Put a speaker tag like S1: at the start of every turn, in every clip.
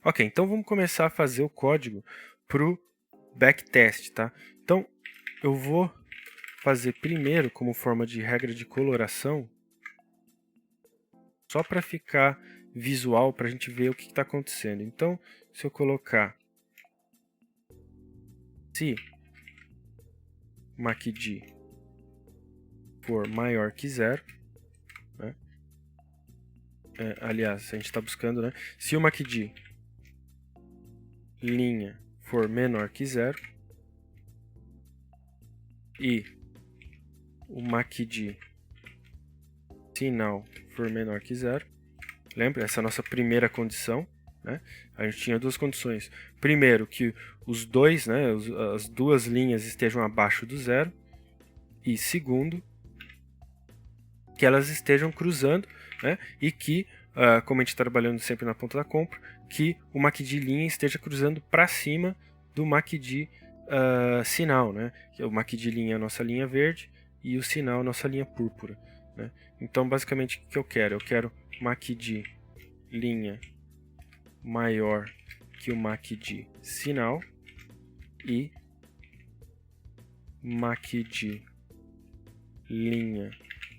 S1: Ok, então vamos começar a fazer o código para o backtest, tá? Então eu vou fazer primeiro como forma de regra de coloração, só para ficar visual, para a gente ver o que está acontecendo. Então, se eu colocar se MACD for maior que zero, né? Aliás, a gente está buscando, né? Se o MACD linha for menor que zero e o MACD sinal for menor que zero, lembra? Essa é a nossa primeira condição, né? A gente tinha duas condições. Primeiro, que os dois, né, as duas linhas estejam abaixo do zero. E segundo, que elas estejam cruzando, né? E que, como a gente está trabalhando sempre na ponta da compra, que o MACD linha esteja cruzando para cima do MACD sinal, né? O MACD linha é a nossa linha verde e o sinal é a nossa linha púrpura, né? Então, basicamente, o que eu quero? Eu quero MACD linha maior que o MACD sinal e MACD linha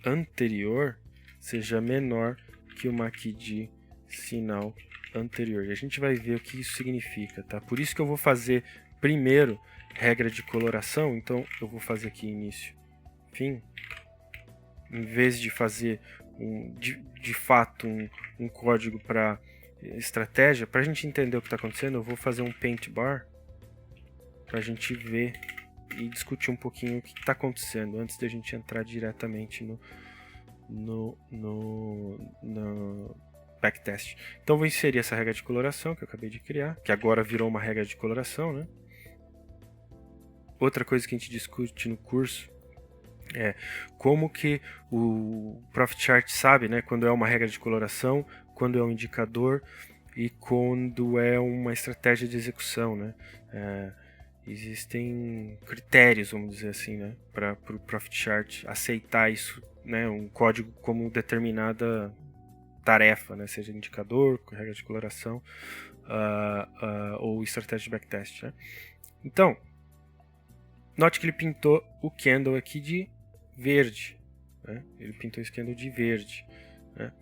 S1: anterior seja menor que o MACD sinal anterior. E a gente vai ver o que isso significa, tá? Por isso que eu vou fazer primeiro regra de coloração. Então eu vou fazer aqui início, fim. Em vez de fazer de fato um código para estratégia, para a gente entender o que está acontecendo, eu vou fazer um paint bar para a gente ver e discutir um pouquinho o que está acontecendo antes da gente entrar diretamente no backtest. Então vou inserir essa regra de coloração que eu acabei de criar, que agora virou uma regra de coloração, né? Outra coisa que a gente discute no curso é como que o Profit Chart sabe, né, quando é uma regra de coloração, quando é um indicador e quando é uma estratégia de execução, né? Existem critérios, vamos dizer assim, né, para o Profit Chart aceitar isso, né, um código como determinada tarefa, né, seja indicador, regra de coloração ou estratégia de backtest, né? Então, note que ele pintou o candle aqui de verde, né? Ele pintou esse candle de verde, né?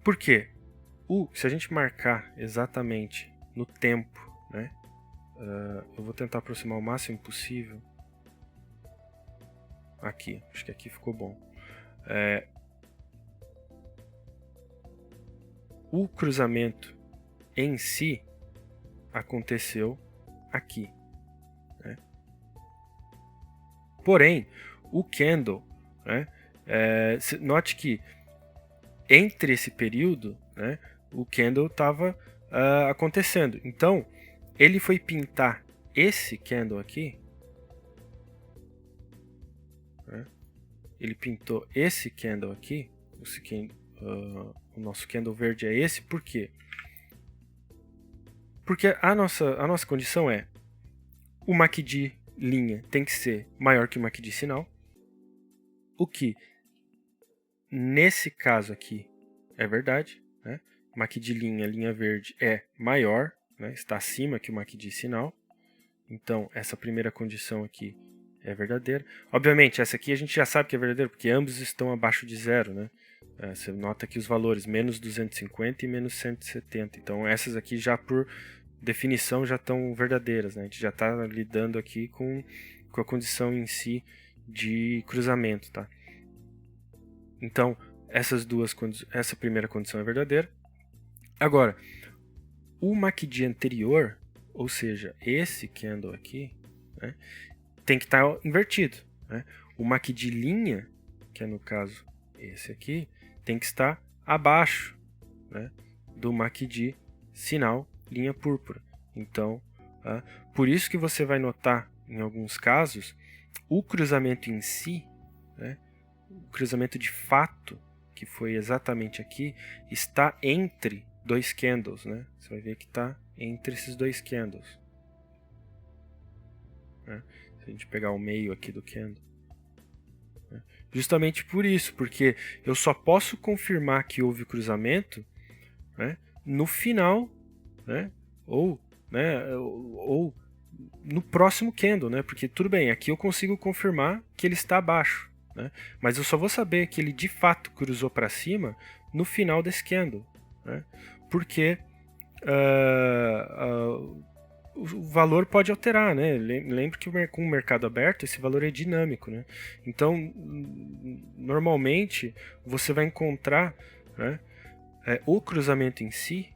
S1: Por quê? Se a gente marcar exatamente no tempo, né? Eu vou tentar aproximar o máximo possível. Aqui, acho que aqui ficou bom. O cruzamento em si aconteceu aqui, né? Porém, o candle, né? Note que entre esse período, né, o candle estava acontecendo. Então, ele foi pintar esse candle aqui, né? Ele pintou esse candle aqui, o nosso candle verde é esse, por quê? Porque a nossa condição é o MACD linha tem que ser maior que o MACD sinal, o que nesse caso aqui é verdade, né? MACD linha verde é maior, né? Está acima que o MACD sinal. Então, essa primeira condição aqui é verdadeira. Obviamente, essa aqui a gente já sabe que é verdadeira, porque ambos estão abaixo de zero, né? Você nota aqui os valores, menos 250 e menos 170. Então, essas aqui já por definição já estão verdadeiras, né? A gente já está lidando aqui com a condição em si de cruzamento, tá? Então, essa primeira condição é verdadeira. Agora, o MACD anterior, ou seja, esse candle aqui, né, tem que estar invertido, né? O MACD linha, que é no caso esse aqui, tem que estar abaixo, né, do MACD sinal linha púrpura. Então, por isso que você vai notar, em alguns casos, o cruzamento em si, né, o cruzamento de fato, que foi exatamente aqui, está entre dois candles, né? Você vai ver que está entre esses dois candles, né? Se a gente pegar o meio aqui do candle, né? Justamente por isso, porque eu só posso confirmar que houve cruzamento, né, no final né? Ou no próximo candle, né? Porque tudo bem, aqui eu consigo confirmar que ele está abaixo, né? Mas eu só vou saber que ele de fato cruzou para cima no final desse candle, né? Porque o valor pode alterar, né? Lembre que com o mercado aberto esse valor é dinâmico, né? Então, normalmente você vai encontrar, né, o cruzamento em si,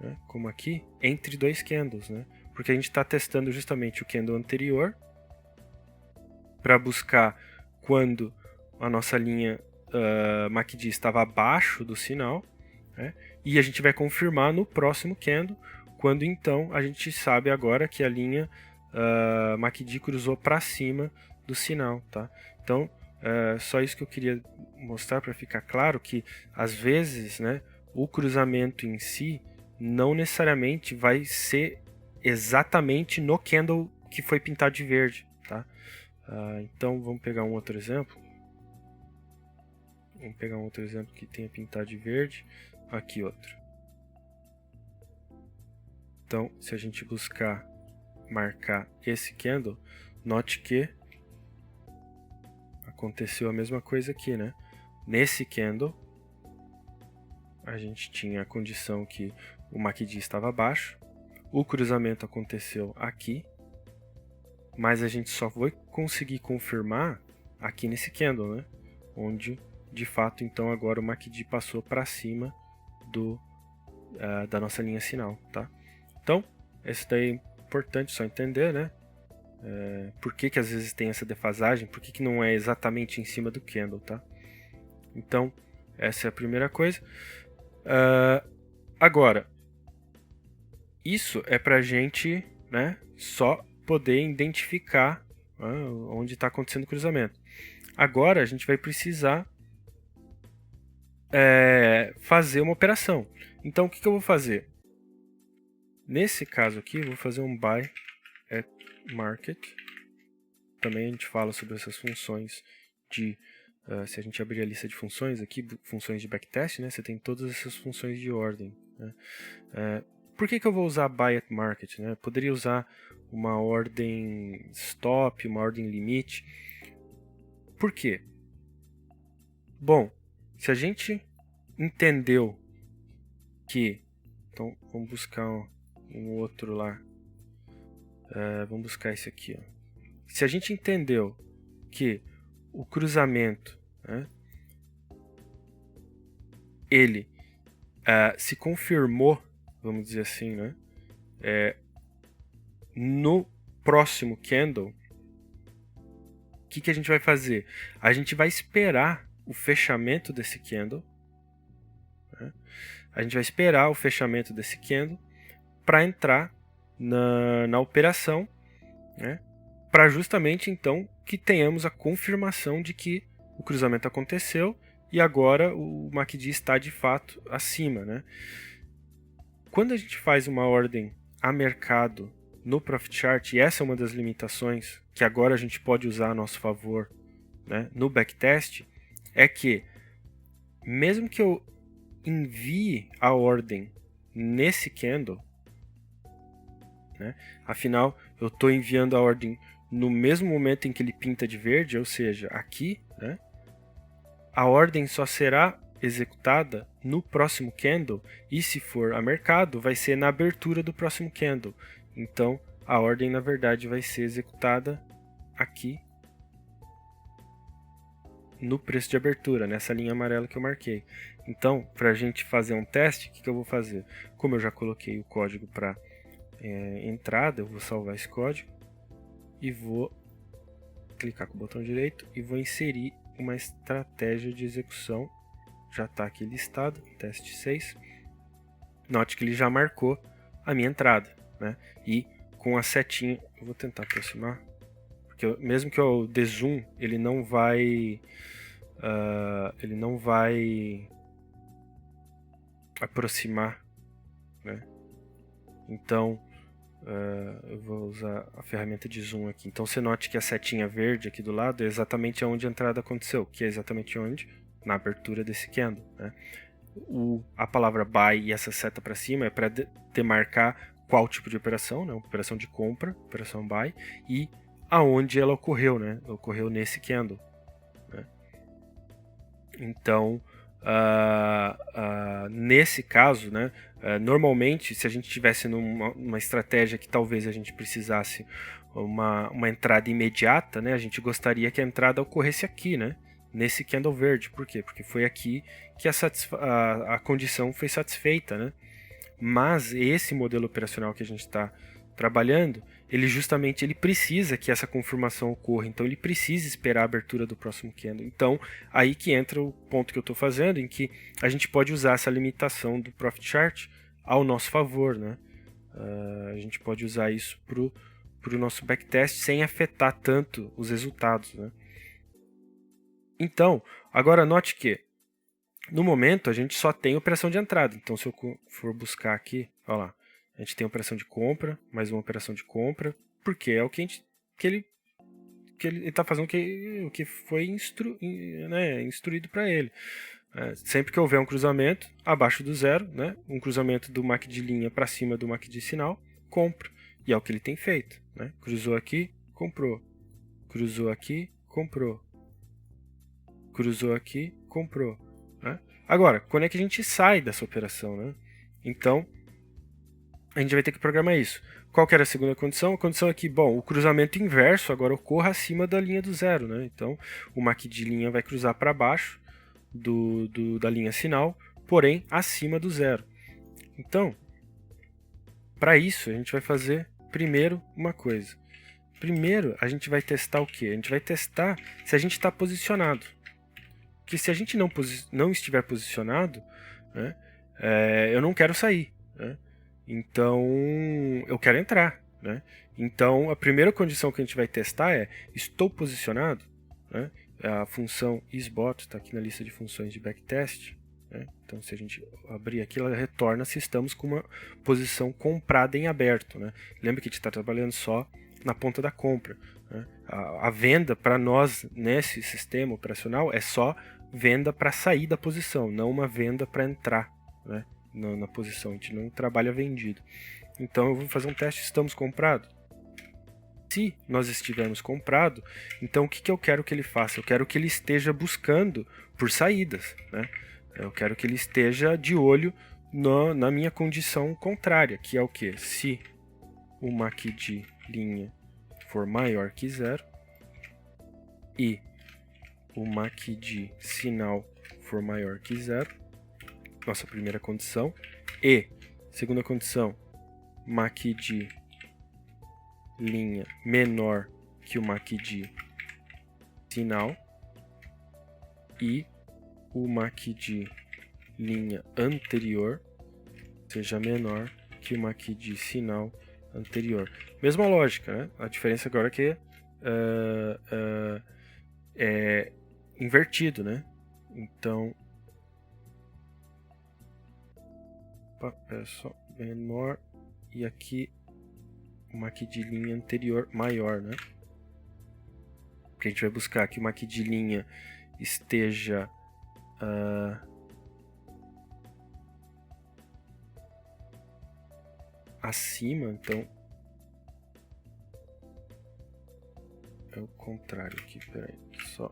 S1: né, como aqui, entre dois candles, né? Porque a gente está testando justamente o candle anterior para buscar quando a nossa linha MACD estava abaixo do sinal, né? E a gente vai confirmar no próximo candle, quando então a gente sabe agora que a linha MACD cruzou para cima do sinal, tá? Então, só isso que eu queria mostrar para ficar claro que às vezes, né, o cruzamento em si não necessariamente vai ser exatamente no candle que foi pintado de verde, tá? Então vamos pegar um outro exemplo. Vamos pegar um outro exemplo que tenha pintado de verde. Aqui outro. Então, se a gente buscar marcar esse candle, note que aconteceu a mesma coisa aqui, né? Nesse candle, a gente tinha a condição que o MACD estava abaixo, o cruzamento aconteceu aqui, mas a gente só vai conseguir confirmar aqui nesse candle, né? Onde, de fato, então agora o MACD passou para cima da nossa linha sinal, tá? Então, isso daí é importante só entender, né? Por que às vezes tem essa defasagem, por que não é exatamente em cima do candle, tá? Então, essa é a primeira coisa. Agora, isso é pra gente, né, só poder identificar onde está acontecendo o cruzamento. Agora a gente vai precisar fazer uma operação. Então, o que eu vou fazer? Nesse caso aqui, eu vou fazer um buy at market. Também a gente fala sobre essas funções de... se a gente abrir a lista de funções aqui, funções de backtest, né, você tem todas essas funções de ordem, né? Por que eu vou usar buy at market, né? Poderia usar uma ordem stop, uma ordem limite. Por quê? Bom, se a gente entendeu que... Então, vamos buscar um outro lá. Vamos buscar esse aqui. Ó. Se a gente entendeu que o cruzamento, né, ele se confirmou, vamos dizer assim, né, no próximo candle, o que a gente vai fazer? A gente vai esperar o fechamento desse candle. Né? A gente vai esperar o fechamento desse candle para entrar na operação, né? Para justamente então que tenhamos a confirmação de que o cruzamento aconteceu e agora o MACD está de fato acima, né? Quando a gente faz uma ordem a mercado no Profit Chart, e essa é uma das limitações que agora a gente pode usar a nosso favor, né, no backtest, é que mesmo que eu envie a ordem nesse candle, né, afinal eu estou enviando a ordem no mesmo momento em que ele pinta de verde, ou seja, aqui, né, a ordem só será executada no próximo candle, e se for a mercado, vai ser na abertura do próximo candle. Então, a ordem, na verdade, vai ser executada aqui no preço de abertura, nessa linha amarela que eu marquei. Então, para a gente fazer um teste, o que eu vou fazer? Como eu já coloquei o código para entrada, eu vou salvar esse código e vou clicar com o botão direito e vou inserir uma estratégia de execução. Já está aqui listado, teste 6. Note que ele já marcou a minha entrada, né? E com a setinha, eu vou tentar aproximar, porque mesmo que eu dê zoom, ele não vai aproximar, né? Então eu vou usar a ferramenta de zoom aqui. Então você note que a setinha verde aqui do lado é exatamente onde a entrada aconteceu, que é exatamente onde? Na abertura desse candle, né? a palavra buy e essa seta para cima é para demarcar qual tipo de operação, né? Operação de compra, operação buy, e aonde ela ocorreu, né? Ocorreu nesse candle, né? Então, nesse caso, né? Normalmente, se a gente tivesse numa estratégia que talvez a gente precisasse uma entrada imediata, né? A gente gostaria que a entrada ocorresse aqui, né? Nesse candle verde. Por quê? Porque foi aqui que a condição foi satisfeita, né? Mas esse modelo operacional que a gente está trabalhando, ele justamente ele precisa que essa confirmação ocorra, então ele precisa esperar a abertura do próximo candle. Então, aí que entra o ponto que eu estou fazendo, em que a gente pode usar essa limitação do Profit Chart ao nosso favor, né? A gente pode usar isso para o nosso backtest sem afetar tanto os resultados, né? Então, agora note que no momento a gente só tem operação de entrada. Então, se eu for buscar aqui, olha lá, a gente tem operação de compra, mais uma operação de compra, porque é o que ele está fazendo o que foi instruído para ele. Sempre que houver um cruzamento abaixo do zero, né, um cruzamento do MACD de linha para cima do MACD de sinal, compra. E é o que ele tem feito. Né? Cruzou aqui, comprou. Cruzou aqui, comprou. Cruzou aqui, comprou. Né? Agora, quando é que a gente sai dessa operação? Né? Então, a gente vai ter que programar isso. Qual que era a segunda condição? A condição é que, bom, o cruzamento inverso agora ocorra acima da linha do zero. Né? Então, o MACD de linha vai cruzar para baixo da linha sinal, porém acima do zero. Então, para isso, a gente vai fazer primeiro uma coisa. Primeiro, a gente vai testar o quê? A gente vai testar se a gente está posicionado. Porque se a gente não estiver posicionado, né, eu não quero sair. Né? Então, eu quero entrar. Né? Então, a primeira condição que a gente vai testar é: estou posicionado? Né? A função isBot está aqui na lista de funções de backtest. Né? Então, se a gente abrir aqui, ela retorna se estamos com uma posição comprada em aberto. Né? Lembra que a gente está trabalhando só na ponta da compra. Né? A venda para nós nesse sistema operacional é só venda para sair da posição, não uma venda para entrar, né, na posição. A gente não trabalha vendido. Então eu vou fazer um teste: estamos comprados? Se nós estivermos comprado, então o que eu quero que ele faça? Eu quero que ele esteja buscando por saídas. Né? Eu quero que ele esteja de olho na minha condição contrária, que é o que? Se o MACD linha for maior que zero e o MACD sinal for maior que zero, nossa primeira condição, e segunda condição, MACD linha menor que o MACD sinal e o MACD linha anterior seja menor que o MACD sinal anterior. Mesma lógica, né? A diferença agora é que é invertido, né? Então, é só menor e aqui o MACD de linha anterior maior, né? Porque a gente vai buscar que o MACD de linha esteja acima, então é o contrário aqui, peraí, só.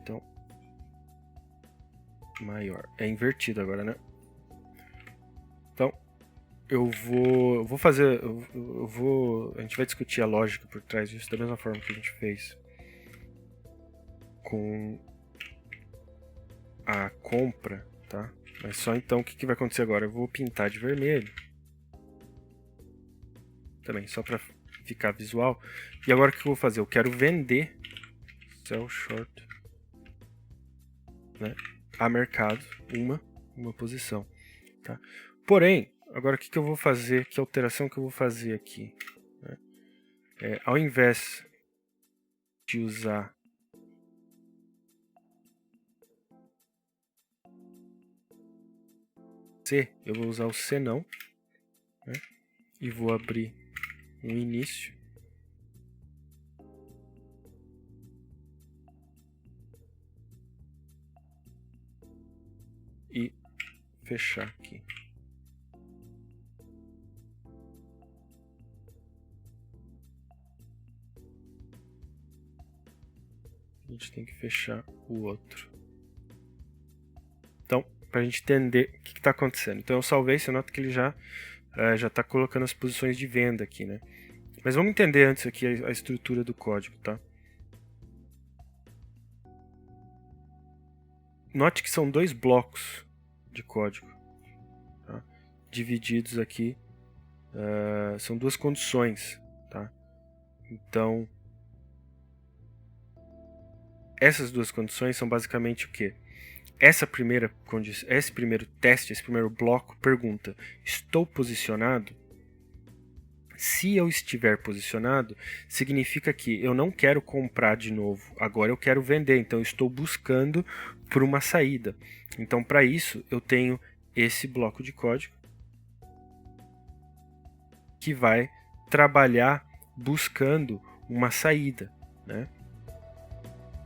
S1: Então, maior. É invertido agora, né? Então, eu vou fazer, a gente vai discutir a lógica por trás disso da mesma forma que a gente fez com a compra, tá? Mas só então o que vai acontecer agora? Eu vou pintar de vermelho também, só para ficar visual. E agora o que eu vou fazer? Eu quero vender sell short, né, a mercado uma posição, tá? Porém, agora o que eu vou fazer? Que alteração que eu vou fazer aqui? Né? Ao invés de usar C, eu vou usar o C não, né? E vou abrir um início. e fechar aqui. A gente tem que fechar o outro. Então, para a gente entender o que está acontecendo. Então eu salvei, você nota que ele já está colocando as posições de venda aqui, né? Mas vamos entender antes aqui a estrutura do código, tá? Note que são dois blocos de código, tá? Divididos aqui, são duas condições, tá? Então, essas duas condições são basicamente o quê? Esse primeiro teste, esse primeiro bloco pergunta: estou posicionado? Se eu estiver posicionado, significa que eu não quero comprar de novo, agora eu quero vender, então eu estou buscando por uma saída. Então, para isso, eu tenho esse bloco de código que vai trabalhar buscando uma saída, né?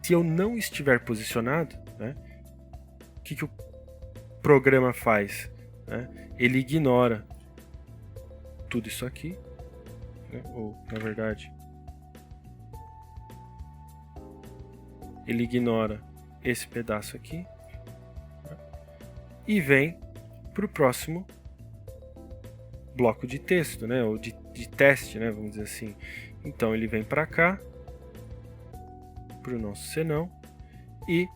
S1: Se eu não estiver posicionado, né, o que o programa faz? Né? Ele ignora tudo isso aqui, né? Ou, na verdade, ele ignora esse pedaço aqui, né? E vem para o próximo bloco de texto, né? Ou de teste, né? Vamos dizer assim. Então ele vem para cá, para o nosso senão, e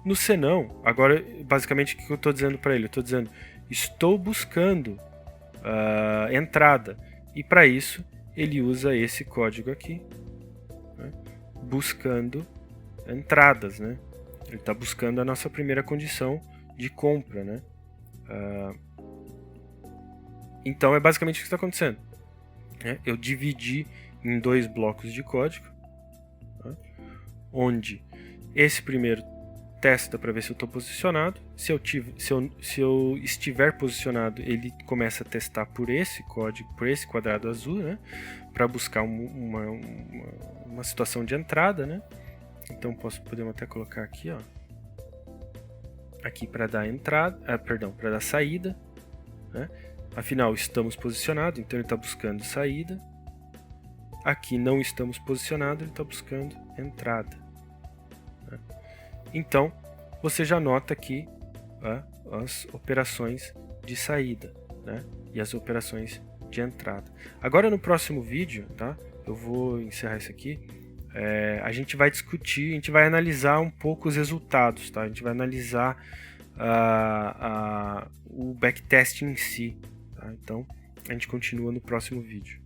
S1: no senão, agora basicamente o que eu estou dizendo para ele? Eu estou dizendo: estou buscando entrada, e para isso ele usa esse código aqui, né? Buscando entradas, né? Ele está buscando a nossa primeira condição de compra, né? Então é basicamente o que está acontecendo, né? Eu dividi em dois blocos de código, né? Onde esse primeiro testa para ver se eu estou posicionado. Se eu estiver posicionado, ele começa a testar por esse código, por esse quadrado azul, né? Para buscar uma situação de entrada, né? Então podemos até colocar aqui, ó, aqui para dar entrada, para dar saída, né? Afinal estamos posicionados, então ele está buscando saída. Aqui não estamos posicionados, ele está buscando entrada, né? Então você já nota aqui as operações de saída, né? E as operações de entrada. Agora no próximo vídeo, tá? Eu vou encerrar isso aqui. A gente vai discutir, a gente vai analisar um pouco os resultados, tá? A gente vai analisar o backtesting em si, tá? Então a gente continua no próximo vídeo.